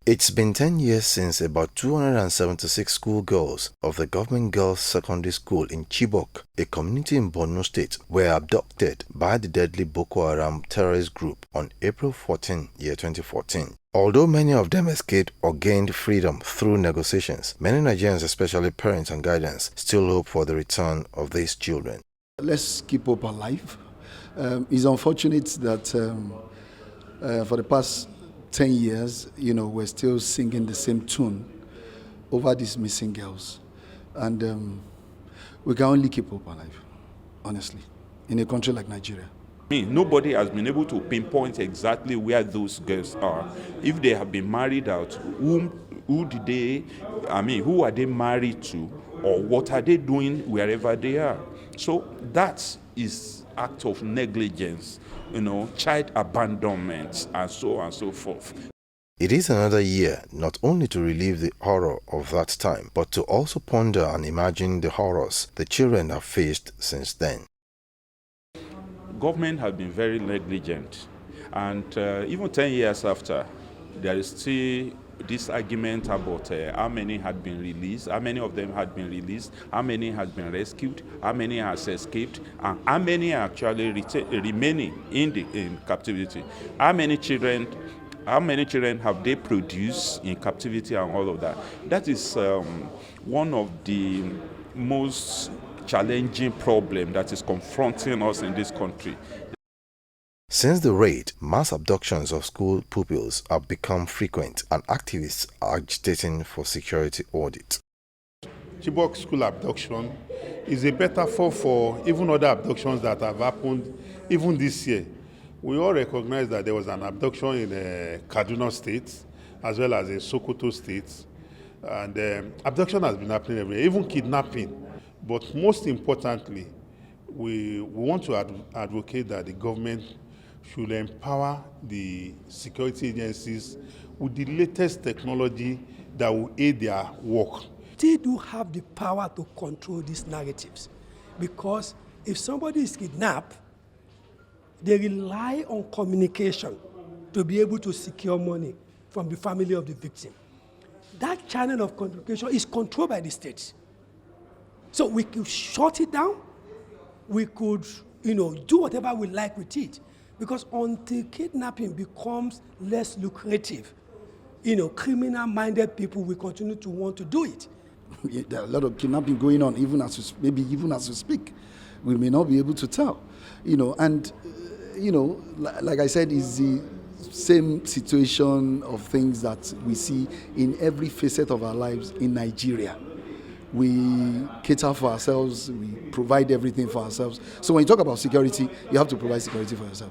It's been 10 years since about 276 schoolgirls of the government girls' secondary school in Chibok, a community in Borno State, were abducted by the deadly Boko Haram terrorist group on April 14, 2014. Although many of them escaped or gained freedom through negotiations, many Nigerians, especially parents and guardians, still hope for the return of these children. Let's keep hope alive. It's unfortunate that for the past 10 years, we're still singing the same tune over these missing girls. And we can only keep hope alive, honestly, in a country like Nigeria. Nobody has been able to pinpoint exactly where those girls are. If they have been married out, who are they married to, or what are they doing wherever they are? So that is act of negligence, child abandonment, and so on and so forth. It is another year not only to relive the horror of that time, but to also ponder and imagine the horrors the children have faced since then. Government has been very negligent, and even 10 years after, there is still this argument about how many had been released, how many of them had been released, how many had been rescued, how many has escaped, and how many are actually remaining in captivity. How many children have they produced in captivity and all of that? That is one of the most challenging problem that is confronting us in this country. Since the raid, mass abductions of school pupils have become frequent and activists are agitating for security audit. Chibok school abduction is a metaphor for even other abductions that have happened even this year. We all recognize that there was an abduction in Kaduna State as well as in Sokoto State. And abduction has been happening everywhere, even kidnapping. But most importantly, we want to advocate that the government should empower the security agencies with the latest technology that will aid their work. They do have the power to control these narratives, because if somebody is kidnapped, they rely on communication to be able to secure money from the family of the victim. That channel of communication is controlled by the states. So we could shut it down, we could, do whatever we like with it. Because until kidnapping becomes less lucrative, criminal-minded people will continue to want to do it. There are a lot of kidnapping going on, even as we speak. We may not be able to tell, like I said, it's the same situation of things that we see in every facet of our lives in Nigeria. We cater for ourselves, we provide everything for ourselves. So when you talk about security, you have to provide security for yourself.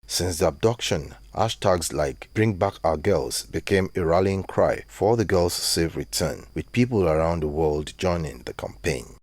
Since the abduction, hashtags like "Bring Back Our Girls" became a rallying cry for the girls' safe return, with people around the world joining the campaign.